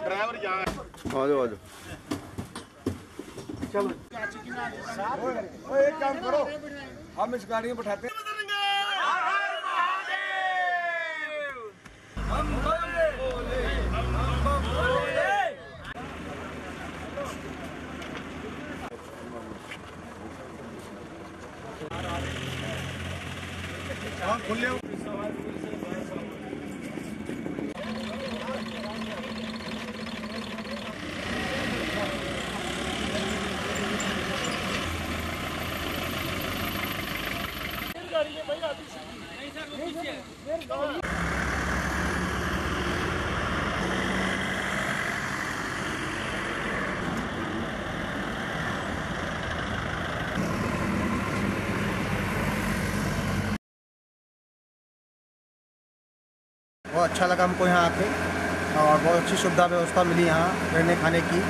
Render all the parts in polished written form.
Driver यहाँ आ जाओ। चलो एक काम करो, हम इस गाड़ी में बैठाते हैं। खुले बहुत अच्छा लगा हमको यहाँ आके, और बहुत अच्छी सुविधा व्यवस्था मिली यहाँ रहने खाने की,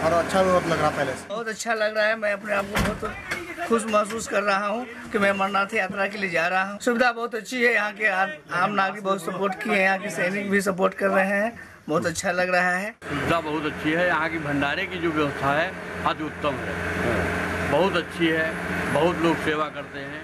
और अच्छा बहुत लग रहा पहले से। बहुत अच्छा लग रहा है। मैं अपने आप को बहुत खुश महसूस कर रहा हूँ कि मैं अमरनाथ यात्रा के लिए जा रहा हूँ। सुविधा बहुत अच्छी है, यहाँ के आम नागरिक बहुत सपोर्ट किए हैं, यहाँ के सैनिक भी सपोर्ट कर रहे हैं। बहुत अच्छा लग रहा है। सुविधा बहुत अच्छी है, यहाँ की भंडारे की जो व्यवस्था है अति उत्तम है, बहुत अच्छी है, बहुत लोग सेवा करते हैं।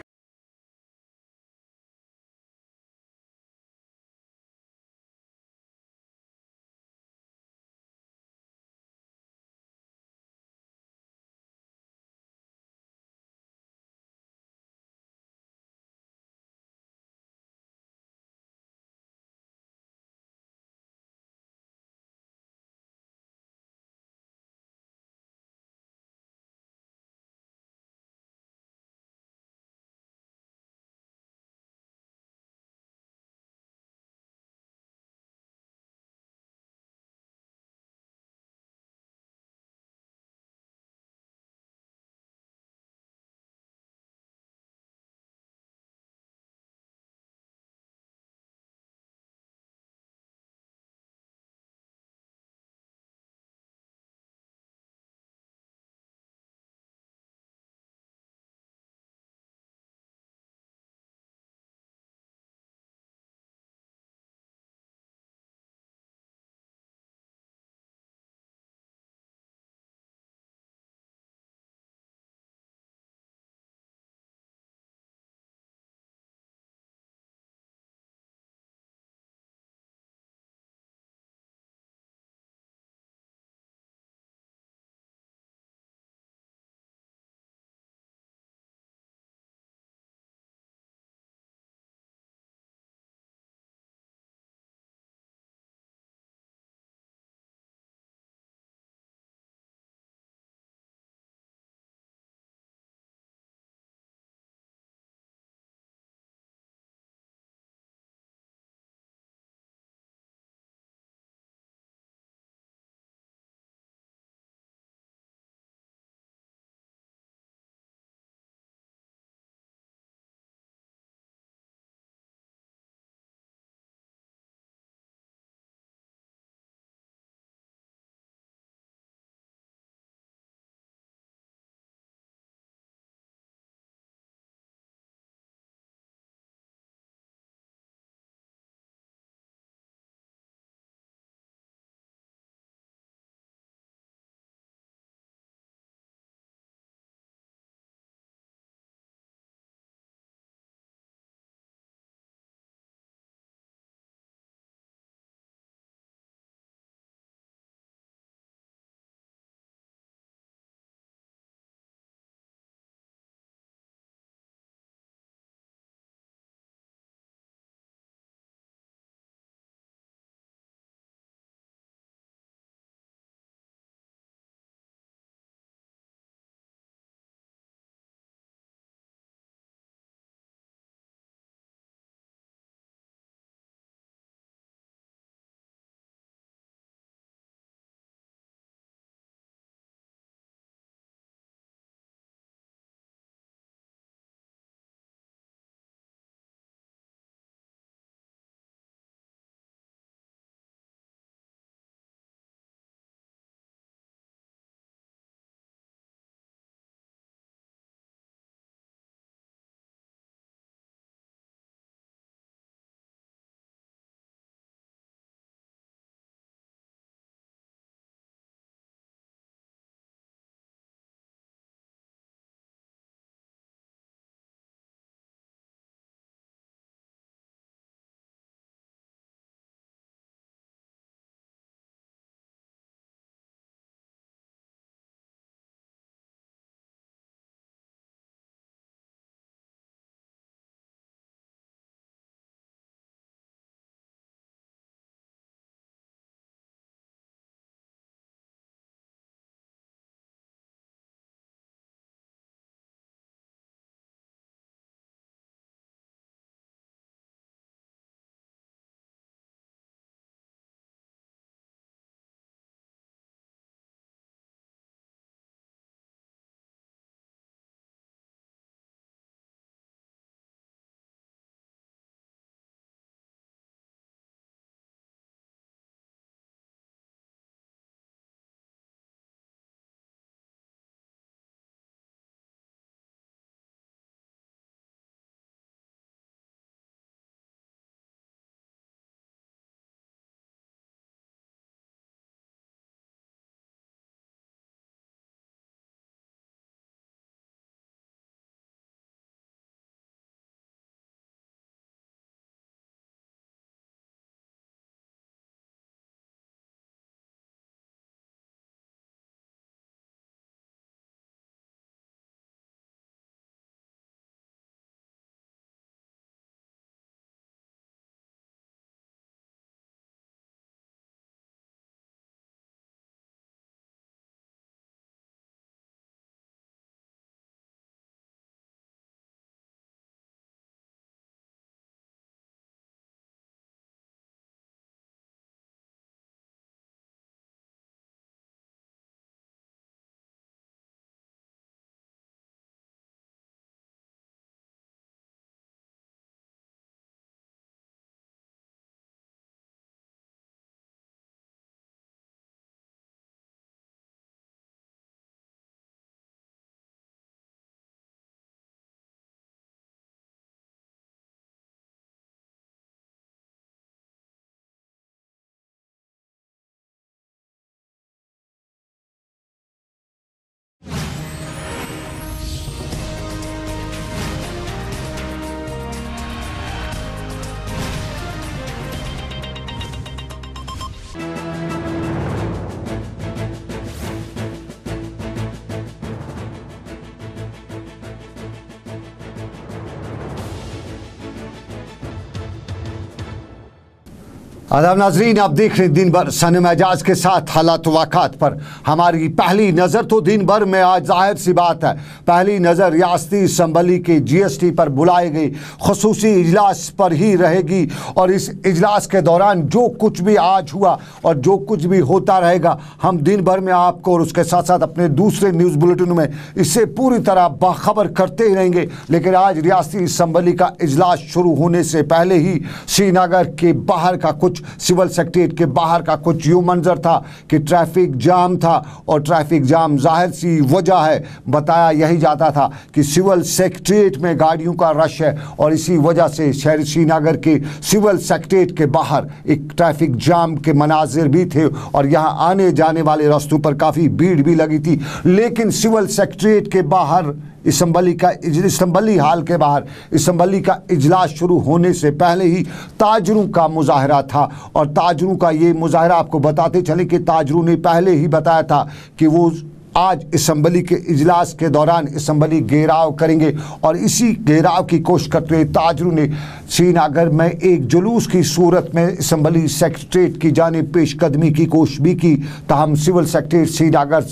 आदाब नाजरीन, आप देख रहे हैं दिन भर सनम एजाज के साथ हालात वाक़ात पर हमारी पहली नज़र। तो दिन भर में आज जाहिर सी बात है पहली नज़र रियासती असम्बली के GST पर बुलाए गए खसूसी इजलास पर ही रहेगी। और इस इजलास के दौरान जो कुछ भी आज हुआ और जो कुछ भी होता रहेगा, हम दिन भर में आपको और उसके साथ साथ अपने दूसरे न्यूज़ बुलेटिन में इससे पूरी तरह बाखबर करते ही रहेंगे। लेकिन आज रियासती असम्बली का इजलास शुरू होने से पहले ही श्रीनगर के बाहर का कुछ सिविल सेक्रेटरीट के बाहर का कुछ यूं मंजर था कि ट्रैफिक जाम था। और ट्रैफिक जाम जाहिर सी वजह है, बताया यही जाता था कि सिविल सेक्रेटरीट में गाड़ियों का रश है और इसी वजह से शहर श्रीनगर के सिविल सेक्रेटरीट के बाहर एक ट्रैफिक जाम के मनाजिर भी थे और यहाँ आने जाने वाले रास्तों पर काफ़ी भीड़ भी लगी थी। लेकिन सिविल सेक्रेटरीट के बाहर असम्बली हाल के बाहर असम्बली का इजलास शुरू होने से पहले ही ताजरों का मुजाहरा था। और ताजरों का ये मुजाहरा आपको बताते चले कि ताजरों ने पहले ही बताया था कि वो आज असम्बली के इजलास के दौरान असम्बली घेराव करेंगे। और इसी घेराव की कोशिश करते हुए ताजरों ने श्रीनगर में एक जुलूस की सूरत में असम्बली सेक्रेटरीट की जानिब पेशकदमी की कोशिश भी की। ताहम सिविल सेक्रेटरीट श्रीनगर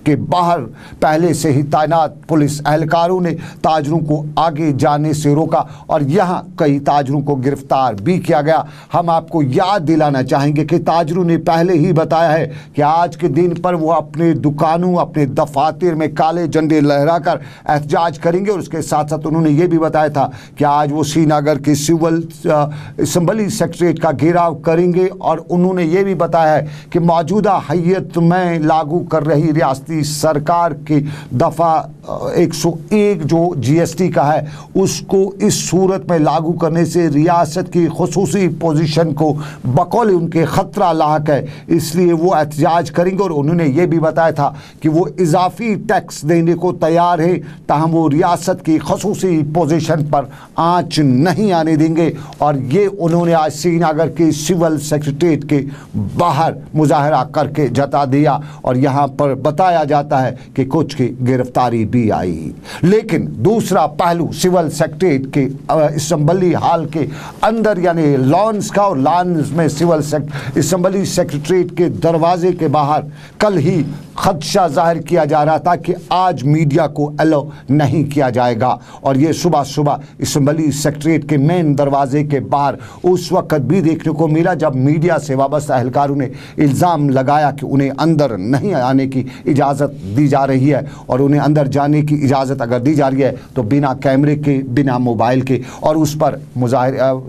के बाहर पहले से ही तैनात पुलिस एहलकारों ने ताजरों को आगे जाने से रोका और यहाँ कई ताजरों को गिरफ्तार भी किया गया। हम आपको याद दिलाना चाहेंगे कि ताजरों ने पहले ही बताया है कि आज के दिन पर वो अपने दुकानों, अपने दफातर में काले झंडे लहराकर एहतजाज करेंगे। और उसके साथ साथ उन्होंने ये भी बताया था कि आज वो श्रीनगर के सिविल असम्बली सेक्रेटरीट का घेराव करेंगे। और उन्होंने ये भी बताया है कि मौजूदा हैयत में लागू कर रही रियासती सरकार की दफ़ा 101 जो GST का है उसको इस सूरत में लागू करने से रियासत की खुसूसी पोजीशन को बकौल उनके ख़तरा लाक है, इसलिए वो एहतजाज करेंगे। और उन्होंने ये भी बताया था कि वो इजाफी टैक्स देने को तैयार है, ताहम वो रियासत की खुसूसी पोजीशन पर आँच नहीं आने देंगे। और ये उन्होंने आज श्रीनगर के सिविल सेक्रेटरीट के बाहर मुजाहरा करके जता दिया। और यहाँ पर बताया जाता है कि कुछ की गिरफ्तारी भी आई। लेकिन दूसरा पहलू सिविल सेक्रेटरीट के असम्बली हाल के अंदर यानी लॉन्स का, और लॉन्स में सिविल असम्बली सेक्रेटरीट के दरवाजे के बाहर कल ही खदशा जाहिर किया जा रहा था कि आज मीडिया को अलो नहीं किया जाएगा। और ये सुबह सुबह असम्बली सेक्रेटरीट के मेन दरवाजे के बाहर उस वक्त भी देखने को मिला जब मीडिया से वाबस्ता एहलकारों ने इल्ज़ाम लगाया कि उन्हें अंदर नहीं आने की इजाज़त दी जा रही है। और उन्हें अंदर जाने की इजाज़त अगर दी जा रही है तो बिना कैमरे के, बिना मोबाइल के। और उस पर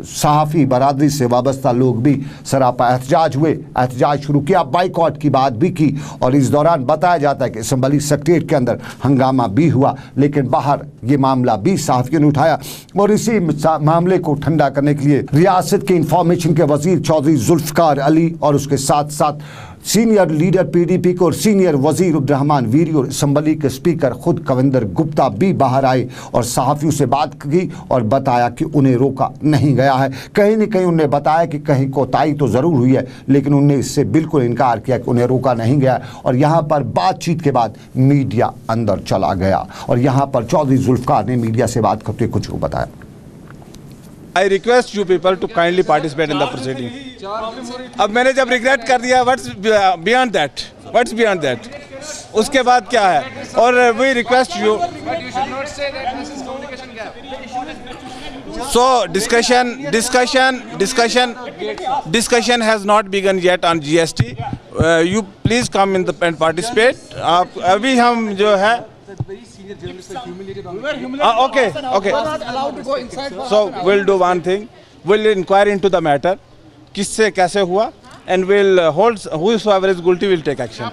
सहाफ़ी बरादरी से वाबस्ता लोग भी सरापा एहतजाज हुए, एहतजाज शुरू किया, बाइकआउट की बात भी की। और इस दौरान बताया जाता है कि असम्बली सेक्रेटरीट के अंदर हंगामा भी हुआ, लेकिन बाहर ये मामला भी सहाफ़ियों ने उठाया। और इसी मामले को ठंडा करने के लिए रियासत के इंफॉर्मेशन के वजीर चौधरी जुल्फ़िकार अली और उसके साथ साथ सीनियर लीडर PDP को और सीनियर वजीर अब्दुर्रहमान वीरी और असम्बली के स्पीकर खुद कविंदर गुप्ता भी बाहर आए और सहाफ़ियों से बात की और बताया कि उन्हें रोका नहीं गया है। कहीं न कहीं उन्हें बताया कि कहीं कोताही तो ज़रूर हुई है, लेकिन उन्हें इससे बिल्कुल इनकार किया कि उन्हें रोका नहीं गया। और यहाँ पर बातचीत के बाद मीडिया अंदर चला गया और यहाँ पर चौधरी जुल्फ़िकार ने मीडिया से बात करते कुछ को बताया। I request you people to kindly participate in the proceeding. अब मैंने जब रिग्रेट कर दिया, what's beyond that? What's beyond that? उसके बाद क्या है? और we request you. But you should not say that this is communication gap. So discussion has not begun yet on GST. You please come in and participate. आप अभी हम जो है okay. So we'll do one thing. We'll inquire into the matter. किससे कैसे हुआ? And we'll hold whosoever is guilty will take action.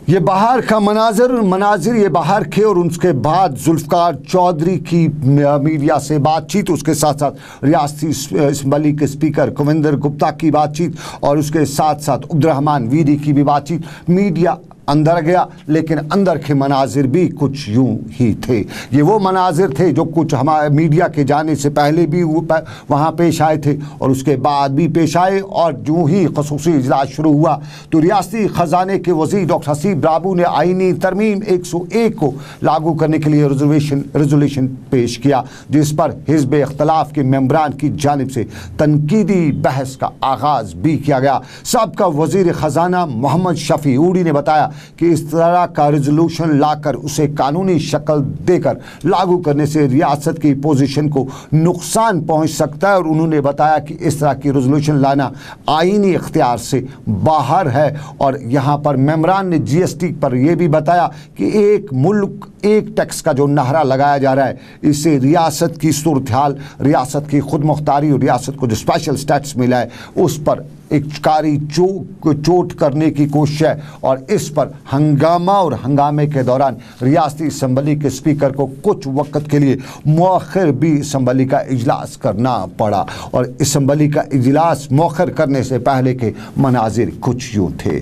ये बाहर का मनाजिर ये बाहर थे। और उसके बाद जुल्फ़िकार चौधरी की मीडिया से बातचीत, उसके साथ साथ रियासती असम्बली के स्पीकर कविंदर गुप्ता की बातचीत और उसके साथ साथ अब्दुर्रहमान वीरी की भी बातचीत। मीडिया अंदर गया, लेकिन अंदर के मनाजिर भी कुछ यूं ही थे। ये वो मनाजिर थे जो कुछ हमारे मीडिया के जाने से पहले भी वहाँ पेश आए थे और उसके बाद भी पेश आए। और जो ही खसूसी इजलास शुरू हुआ तो रियासती ख़जाने के वज़ीर डॉक्टर हसीब राबू ने आईनी तरमीम 101 को लागू करने के लिए रेजोल्यूशन पेश किया, जिस पर हिज़्ब इख्तिलाफ के मेंबरान की जानिब से तनकीदी बहस का आगाज़ भी किया गया। सबका वज़ीर ख़जाना मोहम्मद शफ़ी ऊड़ी ने बताया कि इस तरह का रेजोल्यूशन लाकर उसे कानूनी शक्ल देकर लागू करने से रियासत की पोजीशन को नुकसान पहुंच सकता है। और उन्होंने बताया कि इस तरह की रेजोल्यूशन लाना आईनी इख्तियार से बाहर है। और यहाँ पर मेंबरान ने GST पर यह भी बताया कि एक मुल्क एक टैक्स का जो नारा लगाया जा रहा है, इससे रियासत की सूरत-ए-हाल, रियासत की खुद मुख्तारी और रियासत को जो स्पेशल स्टेटस मिला है उस पर एक कारी चोट करने की कोशिश है। और इस पर हंगामा और हंगामे के दौरान रियासती असम्बली के स्पीकर को कुछ वक्त के लिए मौखर भी असम्बली का इजलास करना पड़ा। और असम्बली का इजलास मौखर करने से पहले के मनाजिर कुछ यूँ थे।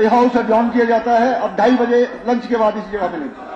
हाउस एडजॉर्न किया जाता है। अब 2:30 बजे लंच के बाद इस जगह मिलेंगे।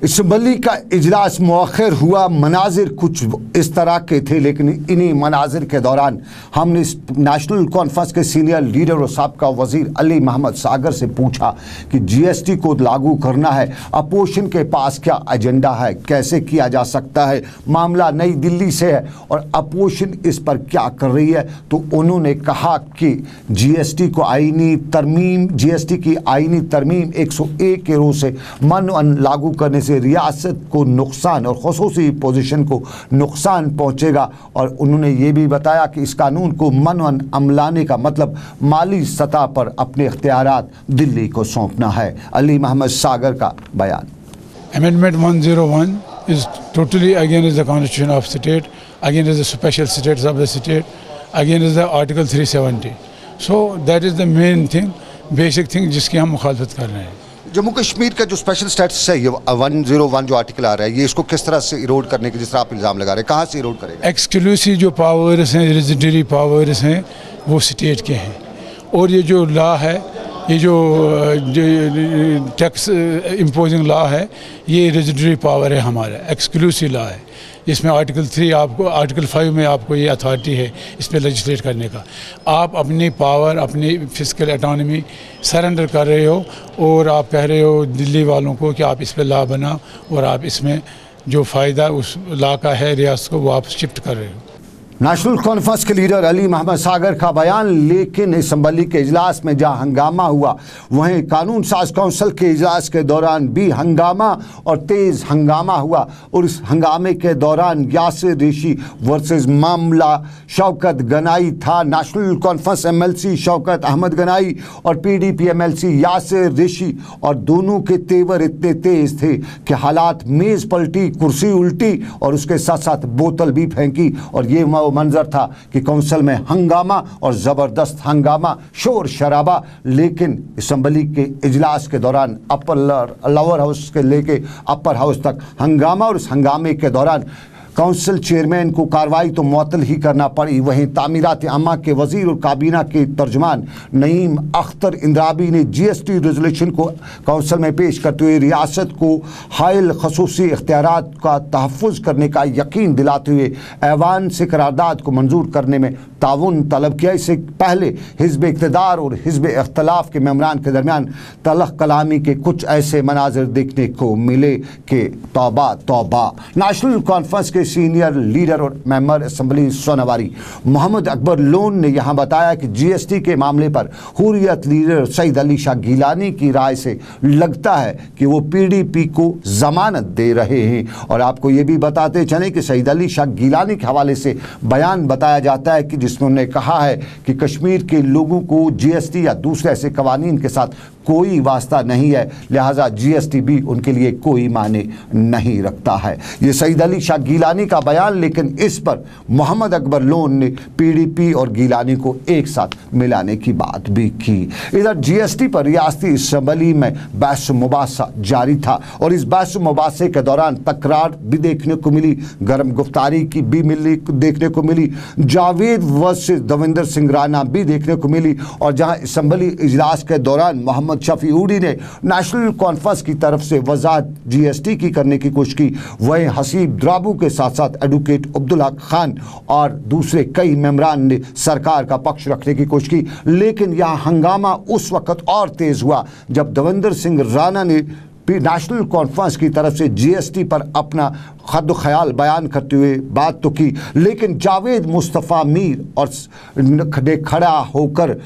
असम्बली का इजलास मौखर हुआ। मनाजिर कुछ इस तरह के थे, लेकिन इन्हीं मनाजिर के दौरान हमने नेशनल कॉन्फ्रेंस के सीनियर लीडर और साबका वज़ीर अली मोहम्मद सागर से पूछा कि GST को लागू करना है, अपोजिशन के पास क्या एजेंडा है, कैसे किया जा सकता है, मामला नई दिल्ली से है और अपोजिशन इस पर क्या कर रही है। तो उन्होंने कहा कि GST की आईनी तरमीम 101 के रोज़ से मन लागू करने से रियासत को नुकसान और खुसूसी पोजीशन को नुकसान पहुंचेगा। और उन्होंने ये भी बताया कि इस कानून को मन अमलाने का मतलब माली सतह पर अपने इख्तियारात दिल्ली को सौंपना है। अली मोहम्मद सागर का बयान। Amendment 101 is totally against the constitution of state, against the special status of the state, against the Article 370. So that is the main thing, basic thing जिसकी हम मुखालफत कर रहे हैं। जम्मू कश्मीर का जो स्पेशल स्टेटस है, ये 101 जो आर्टिकल आ रहा है, ये इसको किस तरह से इरोड करने की, जिस तरह आप इल्ज़ाम लगा रहे हैं, कहाँ से इरोड करेगा? एक्सक्लूसिव जो पावर्स हैं, रेजिडेंटरी पावर्स हैं, वो स्टेट के हैं। और ये जो लॉ है, ये जो टैक्स इम्पोजिंग लॉ है, ये रेजिडेंटरी पावर है हमारा, एक्सक्लूसिव लॉ है। इसमें आर्टिकल 3 आपको, आर्टिकल 5 में आपको ये अथॉरिटी है इस पर लेजिस्लेट करने का। आप अपनी पावर, अपनी फिजिकल ऑटोनॉमी सरेंडर कर रहे हो और आप कह रहे हो दिल्ली वालों को कि आप इस पर लॉ बनाओ और आप इसमें जो फ़ायदा उस लॉ का है रियासत को, वो आप शिफ्ट कर रहे हो। नेशनल कॉन्फ्रेंस के लीडर अली मोहम्मद सागर का बयान। लेकिन असम्बली के इजलास में जहां हंगामा हुआ, वहीं कानून साज कौंसिल के इजलास के दौरान भी हंगामा और तेज़ हंगामा हुआ। और इस हंगामे के दौरान यासिर ऋषि वर्सेस मामला शौकत गनाई था। नेशनल कॉन्फ्रेंस MLC शौकत अहमद गनाई और PDP MLC यासिर ऋषि, और दोनों के तेवर इतने तेज़ थे कि हालात मेज़ पलटी, कुर्सी उल्टी और उसके साथ साथ बोतल भी फेंकी। और ये मंजर था कि कौंसिल में हंगामा और ज़बरदस्त हंगामा, शोर शराबा। लेकिन असम्बली के इजलास के दौरान लोअर हाउस के लेके अपर हाउस तक हंगामा, और इस हंगामे के दौरान काउंसिल चेयरमैन को कार्रवाई तो मुअत्तल ही करना पड़ी। वहीं तामीरात आमा के वज़ीर और काबीना के तर्जमान नईम अख्तर इंद्राबी ने GST रेजोल्यूशन को काउंसिल में पेश करते हुए रियासत को हायल खसूसी इख्तियारात का तहफ़्फ़ुज़ करने का यकीन दिलाते हुए ऐवान से करारदाद को मंजूर करने में ताउन तलब किया। इससे पहले हिज़्ब इक़्तिदार और हिज़्ब इख्तिलाफ के मेंबरान के दरमियान तलख़ कलामी के कुछ ऐसे मनाज़िर देखने को मिले कि तौबा तौबा। नेशनल कॉन्फ्रेंस के सीनियर लीडर और मेंबर असम्बली सोनावारी मोहम्मद अकबर लोन ने यहाँ बताया कि GST के मामले पर हुर्रियत लीडर सईद अली शाह गिलानी की राय से लगता है कि वो PDP को जमानत दे रहे हैं। और आपको ये भी बताते चलें कि सईद अली शाह गिलानी के हवाले से बयान बताया जाता है कि जिसमें उन्होंने कहा है कि कश्मीर के लोगों को GST या दूसरे ऐसे कवानीन के साथ कोई वास्ता नहीं है, लिहाजा GST भी उनके लिए कोई माने नहीं रखता है। ये सईद अली शाह गिलानी का बयान, लेकिन इस पर मोहम्मद अकबर लोन ने PDP और गिलानी को एक साथ मिलाने की बात भी की। इधर GST पर रियासती असम्बली में बहस मुबासा जारी था और इस बहस मुबासे के दौरान तकरार भी देखने को मिली, गर्म गुफ्तारी की भी देखने को मिली, जावेद वर्सेस दविंदर सिंह राणा भी देखने को मिली। और जहां असम्बली इजलास के दौरान मोहम्मद शफीउड़ी ने नेशनल कॉन्फ्रेंस की तरफ से वजाहत GST की करने की कोशिश की, वहीं हसीब द्राबू के साथ साथ एडवोकेट अब्दुल्ला खान और दूसरे कई मेंबरान ने सरकार का पक्ष रखने की कोशिश की। लेकिन यह हंगामा उस वक्त और तेज हुआ जब दविंदर सिंह राणा ने नेशनल कॉन्फ्रेंस की तरफ से GST पर अपना खद ख्याल बयान करते हुए बात तो की, लेकिन जावेद मुस्तफ़ा मीर और ने खड़ा होकर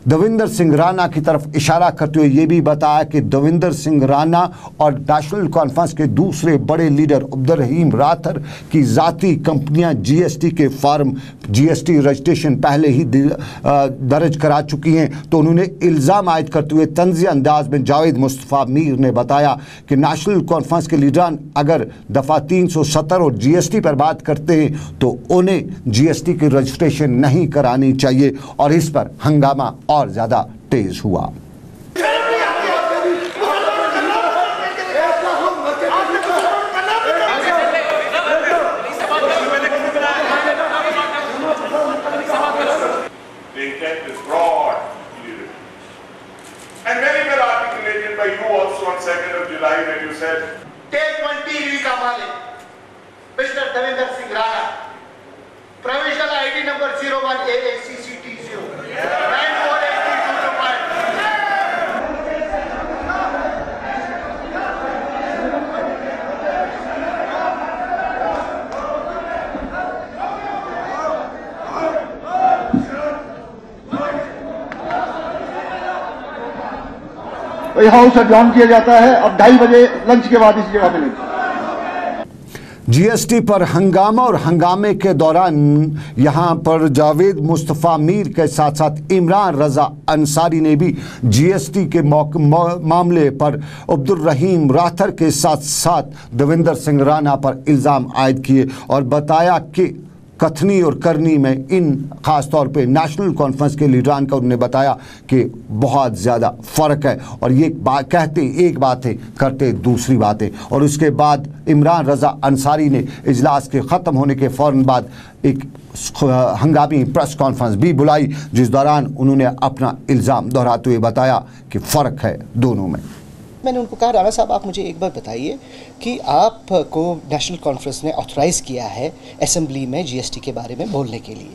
दविंदर सिंह राणा की तरफ इशारा करते हुए ये भी बताया कि दविंदर सिंह राणा और नेशनल कॉन्फ्रेंस के दूसरे बड़े लीडर अब्दुल रहीम राथर की ज़ाती कंपनियां GST के फॉर्म GST रजिस्ट्रेशन पहले ही दर्ज करा चुकी हैं। तो उन्होंने इल्ज़ाम आयद करते हुए तंज़ी अंदाज में जावेद मुस्तफ़ा मीर ने बताया कि नेशनल कॉन्फ्रेंस के लीडरान अगर दफ़ा 370 और GST पर बात करते हैं तो उन्हें GST की रजिस्ट्रेशन नहीं करानी चाहिए और इस पर हंगामा और ज़्यादा तेज हुआ। Mister Davinder Singh Rana, provisional ID number 01AACCT0 house adjourn किया जाता है। अब 2:30 बजे लंच के बाद इस जगह मिलेंगे। GST पर हंगामा और हंगामे के दौरान यहाँ पर जावेद मुस्तफ़ा मीर के साथ साथ इमरान रज़ा अंसारी ने भी GST के मामले पर अब्दुल रहीम राथर के साथ साथ दविंदर सिंह राणा पर इल्ज़ाम आयद किए और बताया कि कथनी और करनी में इन ख़ास तौर पे नेशनल कॉन्फ्रेंस के लीडरान का उन्होंने बताया कि बहुत ज़्यादा फ़र्क है और ये बात कहते एक बात है करते दूसरी बात है। और उसके बाद इमरान रज़ा अंसारी ने इजलास के ख़त्म होने के फ़ौरन बाद एक हंगामी प्रेस कॉन्फ्रेंस भी बुलाई जिस दौरान उन्होंने अपना इल्ज़ाम दोहराते हुए बताया कि फ़र्क है दोनों में। मैंने उनको कहा राणा साहब आप मुझे एक बार बताइए कि आपको नेशनल कॉन्फ्रेंस ने ऑथराइज़ किया है असेंबली में GST के बारे में बोलने के लिए,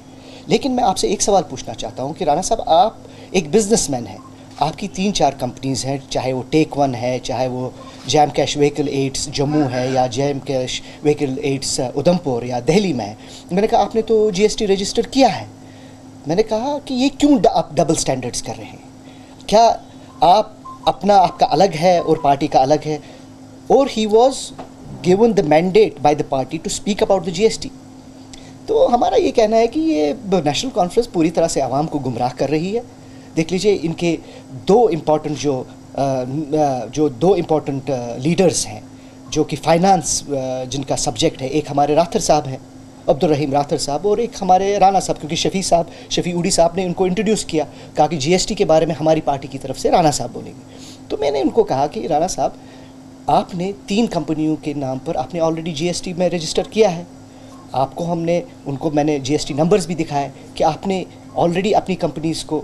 लेकिन मैं आपसे एक सवाल पूछना चाहता हूं कि राणा साहब आप एक बिजनेसमैन हैं, आपकी 3-4 कंपनीज़ हैं, चाहे वो टेक वन है, चाहे वो जैम कैश व्हीकल एड्स जम्मू है या जैम कैश व्हीकल एड्स उधमपुर या दिल्ली में है। मैंने कहा आपने तो GST रजिस्टर किया है। मैंने कहा कि ये क्यों आप डबल स्टैंडर्ड्स कर रहे हैं, क्या आप अपना आपका अलग है और पार्टी का अलग है। और he was given the mandate by the party to speak about the GST। तो हमारा ये कहना है कि ये नेशनल कॉन्फ्रेंस पूरी तरह से आवाम को गुमराह कर रही है। देख लीजिए इनके दो इम्पोर्टेंट लीडर्स हैं जो कि फाइनेंस जिनका सब्जेक्ट है, एक हमारे राथर साहब हैं अब्दुल रहीम राथर साहब और एक हमारे राणा साहब, क्योंकि शफीउड़ी साहब ने उनको इंट्रोड्यूस किया, कहा कि GST के बारे में हमारी पार्टी की तरफ से राणा साहब बोलेंगे। तो मैंने उनको कहा कि राणा साहब आपने 3 कंपनियों के नाम पर आपने ऑलरेडी GST में रजिस्टर किया है, आपको मैंने GST नंबर्स भी दिखाए कि आपने ऑलरेडी अपनी कंपनीज़ को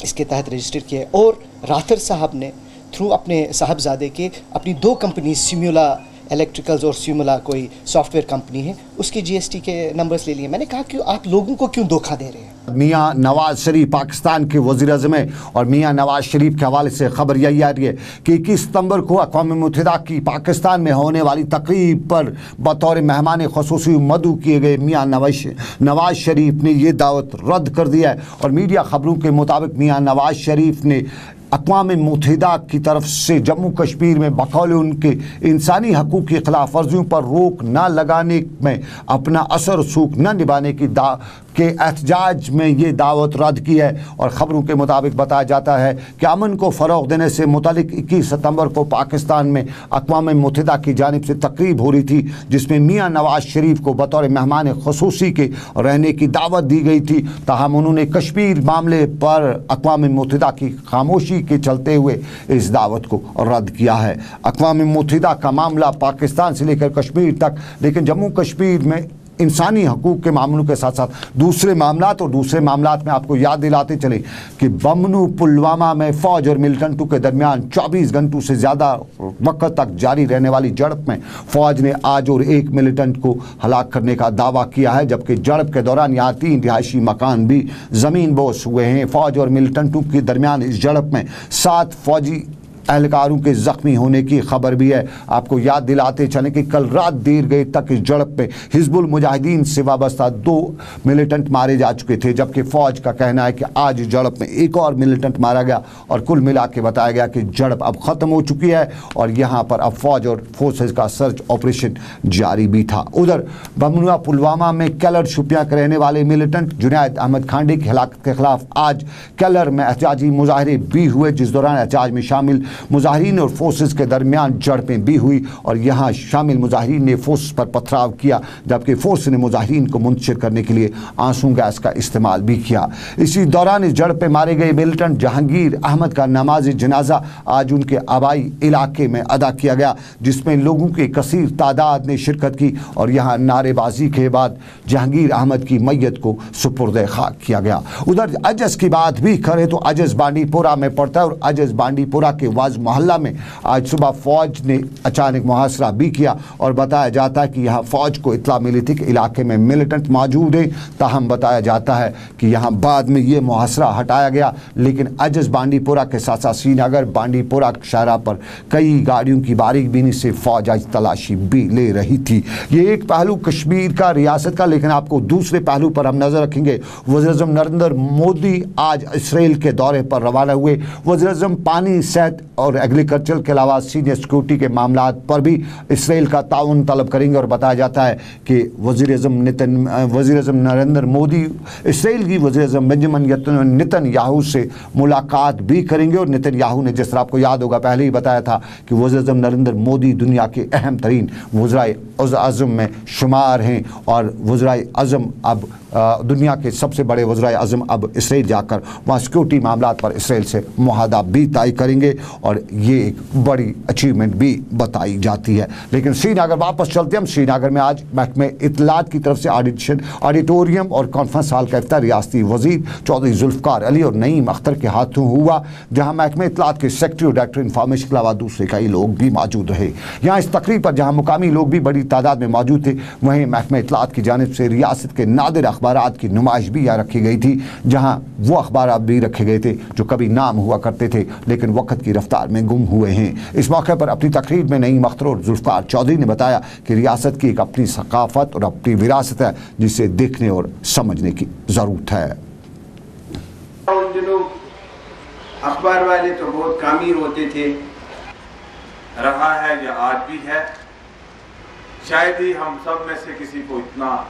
इसके तहत रजिस्टर किया है। और राथर साहब ने थ्रू अपने साहबजादे के अपनी 2 कंपनी सिम्युला इलेक्ट्रिकल्स और सिमुला कोई सॉफ्टवेयर कंपनी है, उसके GST के नंबर्स ले लिए। मैंने कहा कि आप लोगों को क्यों धोखा दे रहे हैं। मियाँ नवाज शरीफ पाकिस्तान के वज़ीर-ए-आज़म हैं और मियाँ नवाज शरीफ के हवाले से खबर यही आ रही है कि 21 सितंबर को अक़वाम मुत्तहिदा की पाकिस्तान में होने वाली तकरीब पर बतौर मेहमान ख़ुसूसी मदऊ किए गए मियाँ नवाज शरीफ ने ये दावत रद्द कर दिया है। और मीडिया खबरों के मुताबिक मियाँ नवाज शरीफ ने अक़वाम मुत्तहिदा की तरफ से जम्मू कश्मीर में बकौल उनके इंसानी हकूक़ की खिलाफ वर्जियों पर रोक न लगाने में अपना असर सूख न निभाने के एहतजाज में ये दावत रद्द की है। और ख़बरों के मुताबिक बताया जाता है कि अमन को फ़रोग़ देने से मुतालिक 21 सितंबर को पाकिस्तान में अक़वाम मुत्तहिदा की जानिब से तकरीब हो रही थी, जिसमें मियाँ नवाज शरीफ को बतौर मेहमान ख़ुसूसी के रहने की दावत दी गई थी। ताहम उन्होंने कश्मीर मामले पर अक़वाम मुत्तहिदा की खामोशी के चलते हुए इस दावत को रद्द किया है। अक़वाम मुत्तहिदा का मामला पाकिस्तान से लेकर कश्मीर तक, लेकिन जम्मू कश्मीर में इंसानी हकूक़ के मामलों के साथ साथ दूसरे मामलात में आपको याद दिलाते चले कि बमनू पुलवामा में फ़ौज और मिलिटेंटों के दरमियान 24 घंटों से ज़्यादा वक्त तक जारी रहने वाली झड़प में फ़ौज ने आज और एक मिलिटेंट को हलाक करने का दावा किया है, जबकि झड़प के दौरान यहाँ 3 रिहायशी मकान भी ज़मीन बोस हुए हैं। फ़ौज और मिलिटेंटों के दरमियान इस झड़प में 7 फ़ौजी एहलकारों के ज़ख्मी होने की खबर भी है। आपको याद दिलाते चलें कि कल रात देर गए तक इस झड़प में हिजबुल मुजाहिदीन से वाबस्ता 2 मिलिटेंट मारे जा चुके थे, जबकि फ़ौज का कहना है कि आज झड़प में एक और मिलिटेंट मारा गया और कुल मिला के बताया गया कि झड़प अब ख़त्म हो चुकी है और यहाँ पर अब फ़ौज और फोर्सेज का सर्च ऑपरेशन जारी भी था। उधर बमनुआ पुलवामा में कैलर शुपियाँ के रहने वाले मिलिटेंट जुनैद अहमद खांडे की हलाकत के खिलाफ आज कैलर में एहतजाजी मुजाहरे भी हुए, जिस दौरान एहतजाज में शामिल मुजाहिरीन और फोर्सेस के दरमियान झड़पें भी हुई और यहाँ शामिल मुजाहिरीन ने फोर्स पर पथराव किया, जबकि फोर्स ने मुजाहिरीन को मुंतशिर करने के लिए आंसू गैस का इस्तेमाल भी किया। इसी दौरान इस झड़प में मारे गए मिलिटेंट जहांगीर अहमद का नमाज जनाजा आज उनके आबाई इलाके में अदा किया गया, जिसमें लोगों की कसीर तादाद ने शिरकत की और यहाँ नारेबाजी के बाद जहांगीर अहमद की मैयत को सुपुर्द खाक किया गया। उधर अजस की बात भी करें तो अजस बांडीपोरा में पड़ता है और अजस बांडीपोरा के वाज मोहल्ला में आज सुबह फौज ने अचानक मुहासरा भी किया और बताया जाता है कि यहाँ फौज को इत्तला मिली थी कि इलाके में मिलिटेंट मौजूद हैं। ताहम बताया जाता है कि यहाँ बाद में ये मुहासरा हटाया गया, लेकिन अजस बांडीपोरा के साथ साथ श्रीनगर बांडीपोरा शाहरा पर कई गाड़ियों की बारीक बीनी से फौज आज तलाशी भी ले रही थी। ये एक पहलू कश्मीर का, रियासत का, लेकिन आपको दूसरे पहलू पर हम नजर रखेंगे। वज़ीर-ए-आज़म नरेंद्र मोदी आज इसराइल के दौरे पर रवाना हुए। वज़ीर-ए-आज़म पानी, सेहत और एग्रीकल्चर के अलावा सीनियर सिक्योरिटी के मामला पर भी इसराइल का ताउन तलब करेंगे और बताया जाता है कि वज़ीर-ए-आज़म नरेंद्र मोदी इसराइल की वज़ीर-ए-आज़म बेंजामिन नेतन्याहू से मुलाकात भी करेंगे। और नेतन्याहू ने, जिस तरह आपको याद होगा, पहले ही बताया था कि वज़ीर-ए-आज़म नरेंद्र मोदी दुनिया के अहम तरीन वज़ीर-ए-आज़म में शुमार हैं और वज़ीर-ए-आज़म अब दुनिया के सबसे बड़े वज़ीर-ए-आज़म अब इसराइल जाकर वहाँ सिक्योरिटी मामलात पर इसराइल से मुआहदा भी तय करेंगे और ये एक बड़ी अचीवमेंट भी बताई जाती है। लेकिन श्रीनगर वापस चलते हैं हम। श्रीनगर में आज महकमे इत्तलात की तरफ से ऑडिटोरियम और कॉन्फ्रेंस हॉल का इफ्तार रियासती वज़ीर चौधरी जुल्फ़िकार अली और नईम अख्तर के हाथों हुआ, जहाँ महकमे इत्तलात के सेक्रेटरी और डायरेक्टर इंफॉर्मेशन के अलावा दूसरे कई लोग भी मौजूद रहे। यहाँ इस तकरीब पर जहाँ मुकामी लोग भी बड़ी तादाद में मौजूद थे, वहीं महकमे इत्तलात की जानिब से रियासत के नादिर अखबारात की नुमाइश भी यहाँ रखी गई थी, जहाँ वो अखबारात भी रखे गए थे जो कभी नाम हुआ करते थे लेकिन वक्त की रफ्तार में गुम हुए हैं। इस मौके पर अपनी तकरीर में नईम अख्तर और जुल्फ़िकार चौधरी ने बताया कि रियासत की एक अपनी सकाफत और अपनी विरासत है जिसे देखने और समझने की ज़रूरत है। उन दिनों अखबार वाले तो बहुत कम ही होते थे, रहा है या आज भी है, शायद ही हम सब में से किसी को इतना।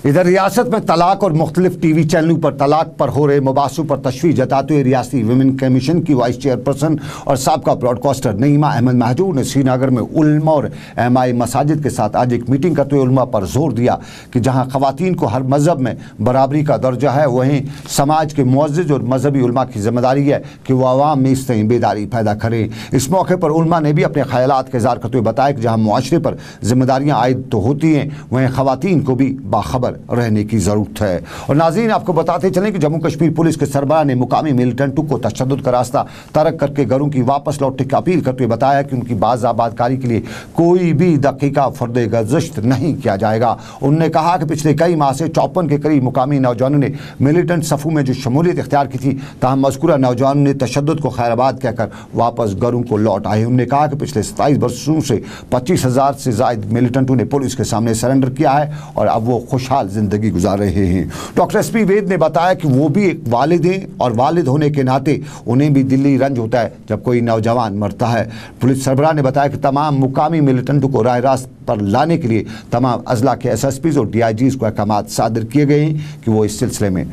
इधर रियासत में तलाक और मुख्तलिफ टीवी चैनलों पर तलाक पर हो रहे मुबासों पर तशवीश जताते हुए रियासती वुमेन कमीशन की वाइस चेयरपर्सन और साबका ब्रॉडकास्टर नईमा अहमद महजूर ने श्रीनगर में उलमा और एमाई मसाजिद के साथ आज एक मीटिंग करते हुए उलमा पर जोर दिया कि जहां खवातीन को हर मज़हब में बराबरी का दर्जा है, वहीं समाज के मुअज़्ज़िज़ और मजहबी उलमा की जिम्मेदारी है कि वह आवाम में इस तरह बेदारी पैदा करें। इस मौके पर उलमा ने भी अपने ख्यालात का इज़हार करते हुए बताया कि जहाँ मुआशरे पर जिम्मेदारियाँ आयद तो होती हैं, वहीं खवातीन को भी बाखबर रहने की जरूरत है। और नाज़रीन, आपको बताते चलें कि जम्मू कश्मीर पुलिस के सरबराह ने मुकामी मिलिटेंटों को तशद्दुद का रास्ता तरक करके घरों की वापस लौटने की अपील करते हुए बताया कि उनकी बाज़ाबादकारी के लिए कोई भी दकीका फर्द गज़श्त नहीं किया जाएगा। उन्होंने कहा कि पिछले कई माह से 54 के करीब मुकामी नौजवानों ने मिलिटेंट सफ़ों में जो शमूलियत इख्तियार की थी, ताहम मज़कूरा नौजवानों ने तशद्दुद को खैराबाद कहकर वापस घरों को लौट आए। उन्होंने कहा कि पिछले 27 वर्षों से 25,000 से ज़ायद मिलिटेंटों ने पुलिस के सामने सरेंडर किया है और अब वो खुशहाल खुशहाल ज़िंदगी गुजार रहे हैं। डॉक्टर SP वेद ने बताया कि वो भी एक वालिद हैं और वालिद होने के नाते उन्हें भी दिली रंज होता है जब कोई नौजवान मरता है। पुलिस सरबराह ने बताया कि तमाम मुकामी मिलिटेंटों को राह रास्त पर लाने के लिए तमाम अजला के SSPs और DIGs को अहकाम सादर किए गए हैं कि वो इस सिलसिले में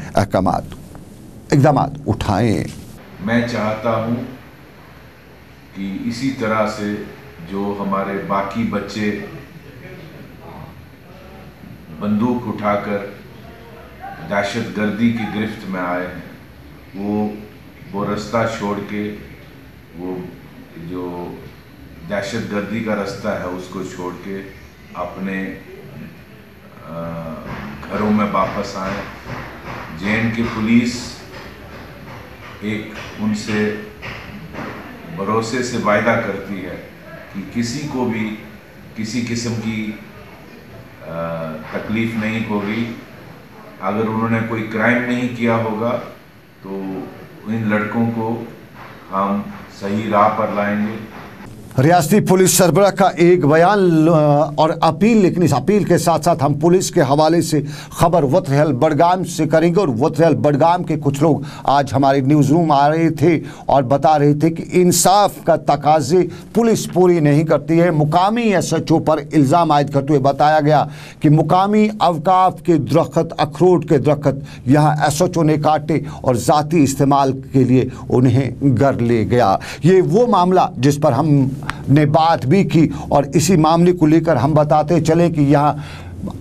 इक़दाम उठाएं। मैं चाहता हूं कि इसी तरह से जो हमारे बाकी बच्चे बंदूक उठाकर दहशतगर्दी की गिरफ्त में आए हैं, वो रास्ता छोड़ के, वो जो दहशतगर्दी का रास्ता है उसको छोड़ के अपने घरों में वापस आए। JNK पुलिस एक उनसे भरोसे से वायदा करती है कि किसी को भी किसी किस्म की तकलीफ़ नहीं होगी। अगर उन्होंने कोई क्राइम नहीं किया होगा तो इन लड़कों को हम सही राह पर लाएंगे। रियासती पुलिस सरबराह का एक बयान और अपील, लेकिन इस अपील के साथ साथ हम पुलिस के हवाले से खबर वतरहल बडगाम से करेंगे। और वतरहल बडगाम के कुछ लोग आज हमारे न्यूज़ रूम आ रहे थे और बता रहे थे कि इंसाफ का तकाजे पुलिस पूरी नहीं करती है। मुकामी SHO पर इल्ज़ाम आयद करते हुए बताया गया कि मुकामी अवकाफ के दरख्त, अखरोट के दरख्त यहाँ SHO ने काटे और ज़ाती इस्तेमाल के लिए उन्हें घर ले गया। ये वो मामला जिस पर हम ने बात भी की और इसी मामले को लेकर हम बताते चले कि यहाँ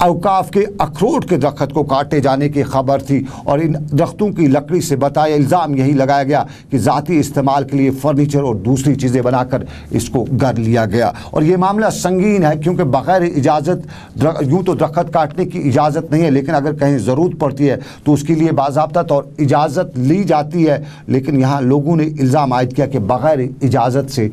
अवकाफ के अखरोट के दरख्त को काटे जाने की खबर थी और इन दरख्तों की लकड़ी से बताया इल्ज़ाम यही लगाया गया कि ज़ाती इस्तेमाल के लिए फ़र्नीचर और दूसरी चीज़ें बनाकर इसको घर लिया गया। और ये मामला संगीन है क्योंकि बग़ैर इजाज़त, यूँ तो दरख्त काटने की इजाज़त नहीं है, लेकिन अगर कहीं ज़रूरत पड़ती है तो उसके लिए बाज़ाब्ता तौर इजाज़त ली जाती है। लेकिन यहाँ लोगों ने इल्ज़ाम आयद किया कि बग़ैर इजाज़त से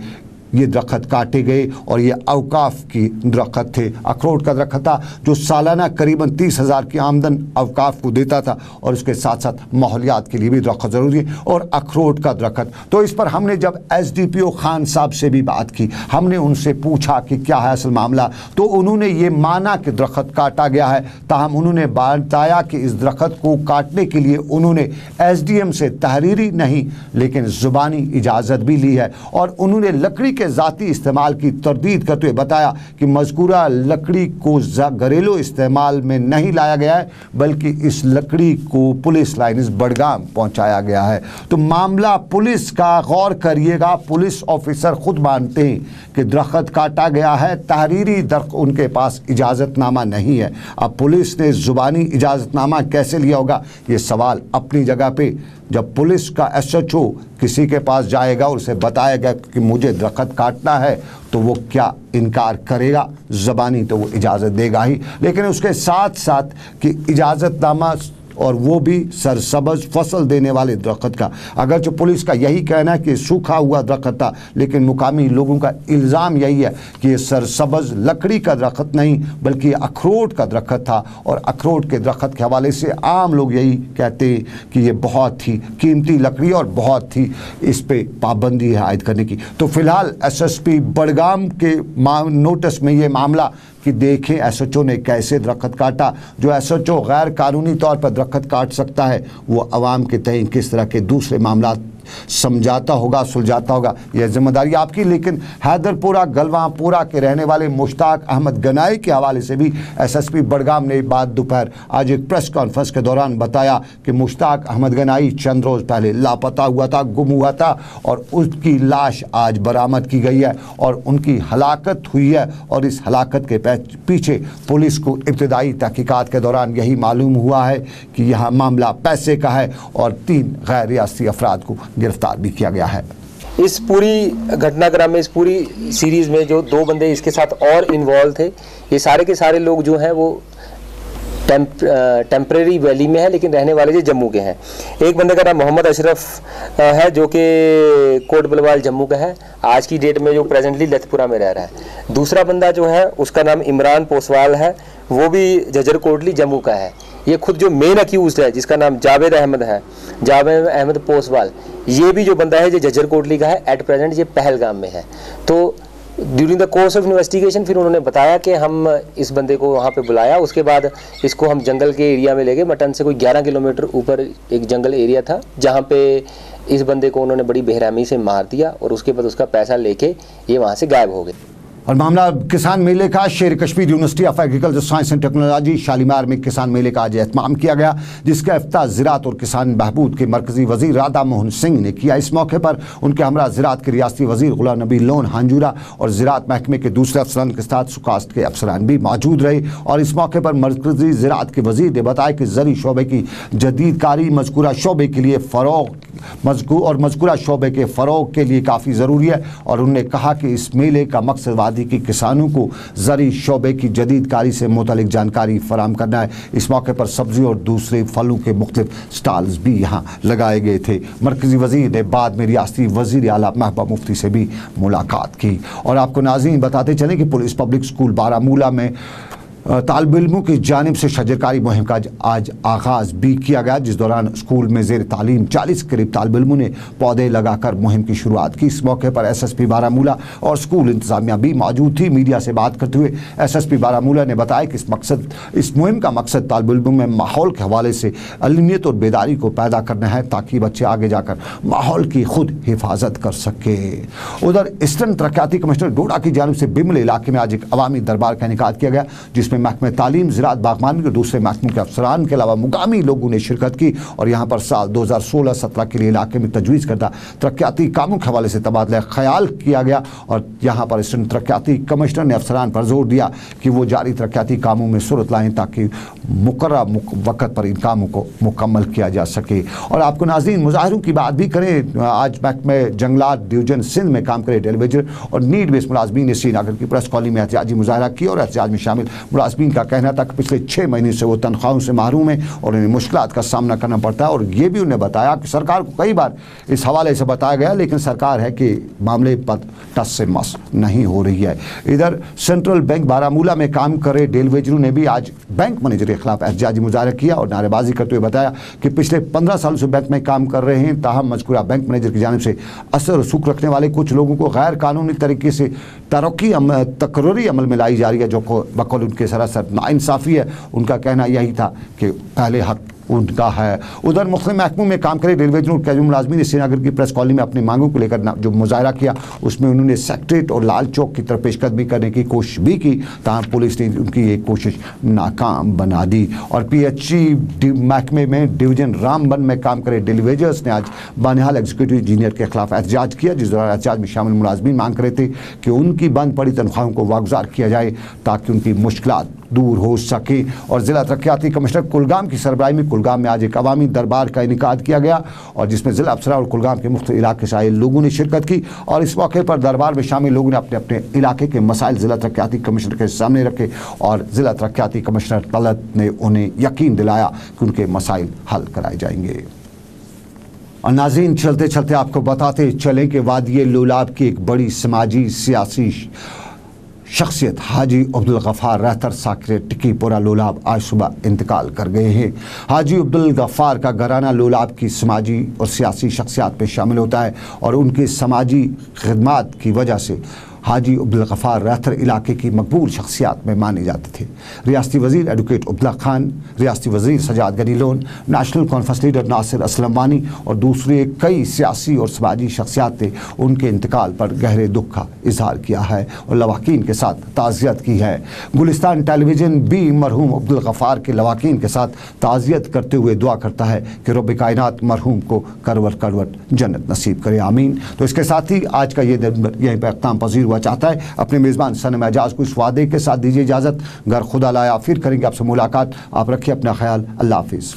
ये दरख्त काटे गए और ये अवकाफ की दरख्त थे। अखरोट का दरख्त था जो सालाना करीबन 30,000 की आमदन अवकाफ को देता था और उसके साथ साथ माहौलियात के लिए भी दरख्त ज़रूरी है और अखरोट का दरख्त। तो इस पर हमने जब SDPO खान साहब से भी बात की, हमने उनसे पूछा कि क्या है असल मामला, तो उन्होंने ये माना कि दरख्त काटा गया है। ताहम उन्होंने बताया कि इस दरख्त को काटने के लिए उन्होंने SDM से तहरीरी नहीं लेकिन ज़ुबानी इजाज़त भी ली है और उन्होंने लकड़ी के ज़ाती इस्तेमाल की तरदीद करते हुए बताया कि मज़कूरा लकड़ी को घरेलू इस्तेमाल में नहीं लाया गया है बल्कि इस लकड़ी को पुलिस लाइन्स बडगाम पहुंचाया गया है। तो मामला पुलिस का, गौर करिएगा, पुलिस ऑफिसर खुद मानते हैं कि दरख्त काटा गया है, तहरीरी उनके पास इजाज़तनामा नहीं है। अब पुलिस ने ज़ुबानी इजाज़तनामा कैसे लिया होगा ये सवाल अपनी जगह पे। जब पुलिस का SHO किसी के पास जाएगा और उसे बताएगा कि मुझे दरख्त काटना है तो वो क्या इनकार करेगा? ज़बानी तो वो इजाज़त देगा ही, लेकिन उसके साथ साथ कि इजाज़तनामा और वो भी सरसब्ज़ फसल देने वाले दरख्त का। अगर जो पुलिस का यही कहना है कि सूखा हुआ दरख्त था, लेकिन मुकामी लोगों का इल्ज़ाम यही है कि ये सरसब्ज़ लकड़ी का दरख्त नहीं बल्कि अखरोट का दरख्त था और अखरोट के दरख्त के हवाले से आम लोग यही कहते हैं कि ये बहुत ही कीमती लकड़ी और बहुत ही इस पर पाबंदी है आयद करने की। तो फ़िलहाल SSP बडगाम के नोटिस में ये मामला कि देखें SHO ने कैसे दरख्त काटा। जो SHO गैर कानूनी तौर पर दरख्त काट सकता है वो अवाम के तय किस तरह के दूसरे मामला समझाता होगा, सुलझाता होगा, यह जिम्मेदारी आपकी। लेकिन हैदरपुरा गलवापुरा के रहने वाले मुश्ताक अहमद गनाई के हवाले से भी SSP बडगाम ने बात दोपहर आज एक प्रेस कॉन्फ्रेंस के दौरान बताया कि मुश्ताक अहमद गनाई चंद रोज़ पहले लापता हुआ था, गुम हुआ था और उसकी लाश आज बरामद की गई है और उनकी हलाकत हुई है। और इस हलाकत के पीछे पुलिस को इब्तदाई तहकीकात के दौरान यही मालूम हुआ है कि यह मामला पैसे का है और 3 गैर रियासती अफराद को गिरफ्तार भी किया गया है। इस पूरी घटनाक्रम में, इस पूरी सीरीज़ में जो 2 बंदे इसके साथ और इन्वॉल्व थे, ये सारे के सारे लोग जो हैं वो टेम्परेरी वैली में है लेकिन रहने वाले जो जम्मू के हैं। एक बंदे का नाम मोहम्मद अशरफ है जो कि कोट बलवाल जम्मू का है, आज की डेट में जो प्रेजेंटली लथपुरा में रह रहा है। दूसरा बंदा जो है उसका नाम इमरान पोसवाल है, वो भी झज्जर कोटली जम्मू का है। ये खुद जो मेन अक्यूज़ है जिसका नाम जावेद अहमद है, जावेद अहमद पोसवाल, ये भी जो बंदा है जो झज्जर कोटली का है, एट प्रेजेंट ये पहलगाम में है। तो during the course of investigation फिर उन्होंने बताया कि हम इस बंदे को वहाँ पे बुलाया, उसके बाद इसको हम जंगल के एरिया में ले गए। मटन से कोई 11 किलोमीटर ऊपर एक जंगल एरिया था जहाँ पे इस बंदे को उन्होंने बड़ी बेरहमी से मार दिया और उसके बाद उसका पैसा लेके ये वहाँ से गायब हो गए। और मामला किसान मेले का, शेर Kashmir university of agriculture science and technology Shalimar में किसान मेले का आज एहतमाम किया गया, जिसका इफ्ताह ज़राअत और किसान बहबूद के मरकजी वजीर राधा मोहन सिंह ने किया। इस मौके पर उनके हमरा ज़राअत के रियासती वजीर गुलाम नबी लोन हांजूरा और ज़राअत महकमे के दूसरे अफसरान के साथ सुकास्त के अफसरान भी मौजूद रहे। और इस मौके पर मरकजी ज़राअत के वजीर ने बताया कि ज़री शोबे की जदीदकारी मज़कूरा शोबे के लिए फ़रोग़ मज़कूरा शोबे के फ़रोग़ के लिए काफ़ी ज़रूरी है। और उन्होंने कहा कि इस मेले का मकसद वादी की किसानों को ज़री शोबे की जदीदकारी से मुतल्लिक़ जानकारी फराहम करना है। इस मौके पर सब्ज़ी और दूसरे फलों के मुख्तलिफ स्टॉल्स भी यहाँ लगाए गए थे। मरकज़ी वज़ीर ने बाद में रियासती वज़ीर आला महबूबा मुफ्ती से भी मुलाकात की। और आपको नाज़रीन बताते चलें कि पुलिस पब्लिक स्कूल बारामूला में तालिब इल्मों की जानिब से शजरकारी मुहिम का आज आगाज़ भी किया गया, जिस दौरान स्कूल में ज़ेर तालीम 40 करीब तालिब इल्मों ने पौधे लगाकर मुहिम की शुरुआत की। इस मौके पर SSP बारामूला और स्कूल इंतज़ामिया भी मौजूद थी। मीडिया से बात करते हुए SSP बारामूला ने बताया कि इस मुहिम का मकसद तालिब इल्मों में माहौल के हवाले से इल्मियत और बेदारी को पैदा करना है, ताकि बच्चे आगे जाकर माहौल की खुद हिफाजत कर सके। उधर ईस्टर्न तरक्याती कमिश्नर डोडा की जानिब से बिमल इलाके में आज एक अवामी दरबार का इनेकाद किया गया, जिसमें महकमे तालीम, ज़राअत, बागबानी के दूसरे महकमों के अफसरान के अलावा मुकामी लोगों ने शिरकत की। और यहाँ पर साल 2016-17 के लिए इलाके में तजवीज़ करदा तरक्याती कामों के हवाले से तबादला ख्याल किया गया। और यहाँ पर ईस्टर्न तरक्याती कमिश्नर ने अफसरान पर जोर दिया कि वो जारी तरक्याती कामों में सूरत लाएँ, ताकि मुकर्रर वक़्त पर इन कामों को मुकम्मल किया जा सके। और आपको नाज़रीन मुजाहिरों की बात भी करें, आज महकमे जंगलात डिवीजन सिंध में काम करे टेलीविजन और नीड बेस मुलाजमीन ने श्रीनगर की प्रेस कॉलोनी में एहतजाजी मुजाहरा किया। और एहतजाज में शामिल मुलाजमीन का कहना था कि पिछले 6 महीने से वो तनख्वाहों से महरूम है और उन्हें मुश्किलात का सामना करना पड़ता है। और ये भी उन्हें बताया कि सरकार को कई बार इस हवाले से बताया गया, लेकिन सरकार है कि मामले पर टस से मस नहीं हो रही है। इधर सेंट्रल बैंक बारामूला में काम कर रहे डेलवेजरों ने भी आज बैंक मैनेजर के खिलाफ एहतजाजी मुजाहरा किया और नारेबाजी करते हुए बताया कि पिछले 15 सालों से बैंक में काम कर रहे हैं, ताहम मज़कूरा बैंक मैनेजर की जानिब से असर रसूख रखने वाले कुछ लोगों को गैर कानूनी तरीके से तकर्री अमल में लाई जा रही है, जो बकौल उनके सरासर नाइंसाफ़ी है। उनका कहना यही था कि पहले हक उनका है। उधर मुख्तलिफ महकमों में काम करे रेलवेजरों के मुलाजमीन ने श्रीनगर की प्रेस कॉलोनी में अपनी मांगों को लेकर जो मुजाहरा किया, उसमें उन्होंने सेक्रेटरीट और लाल चौक की तरफ पेशकदमी करने की कोशिश भी की, ताहम पुलिस ने उनकी ये कोशिश नाकाम बना दी। और PHE महकमे में डिवीजन रामबन में काम करे डेलीवेजर्स ने आज बानिहाल एग्जीक्यूटिव इंजीनियर के खिलाफ एहतजाज किया, जिस दौरान एहतजाज में शामिल मुलाजमीन मांग कर रहे थे कि उनकी बंद पड़ी तनख्वाहों को वागुजार किया जाए, ताकि उनकी मुश्किलात दूर हो सके। और ज़िला तरक्याती कमिश्नर कुलगाम की सरबराही में कुलगाम में आज एक अवामी दरबार का इनेकाद किया गया, और जिसमें ज़िला अफसरा और कुलगाम के मुख्तलिफ इलाके से आए लोगों ने शिरकत की। और इस मौके पर दरबार में शामिल लोगों ने अपने अपने इलाके के मसाइल ज़िला तरक्याती कमिश्नर के सामने रखे, और ज़िला तरक्याती कमिश्नर तलत ने उन्हें यकीन दिलाया कि उनके मसाइल हल कराए जाएंगे। और नाज़रीन, चलते चलते आपको बताते चलें कि वादी लोलाब की एक बड़ी समाजी सियासी शख्सियत हाजी अब्दुल गफ़ार रहतर साकिर टिक्कीपुरा लोलाब आज सुबह इंतकाल कर गए हैं। हाजी अब्दुल गफ़ार का घराना लोलाब की समाजी और सियासी शख्सियात में शामिल होता है, और उनकी समाजी खिदमात की वजह से हाजी अब्दुल गफ़ार रहतर इलाके की मकबूल शख्सियात में माने जाते थे। रियासती वज़ीर एडवोकेट अब्दुल्ला खान, रियासती वज़ीर सजाद गनी लोन, नेशनल कॉन्फ्रेंस लीडर नासिर असलम वानी और दूसरे कई सियासी और समाजी शख्सियात ने उनके इंतकाल पर गहरे दुख का इजहार किया है और लवाकीन के साथ ताज़ियत की है। गुलिस्तान टेलीविज़न भी मरहूम अब्दुल गफ़ार के लवाकीन के साथ ताज़ियत करते हुए दुआ करता है कि रब कायनात मरहूम को करवट करवट जन्नत नसीब करे, आमीन। तो इसके साथ ही आज का ये दिन यहीं पर अख्ताम पजीर हुआ चाहता है। अपने मेज़बान सनम एजाज को इस वादे के साथ दीजिए इजाज़त, घर खुदा लाया फिर करेंगे आपसे मुलाकात। आप रखिए अपना ख्याल, अल्लाह हाफिज़।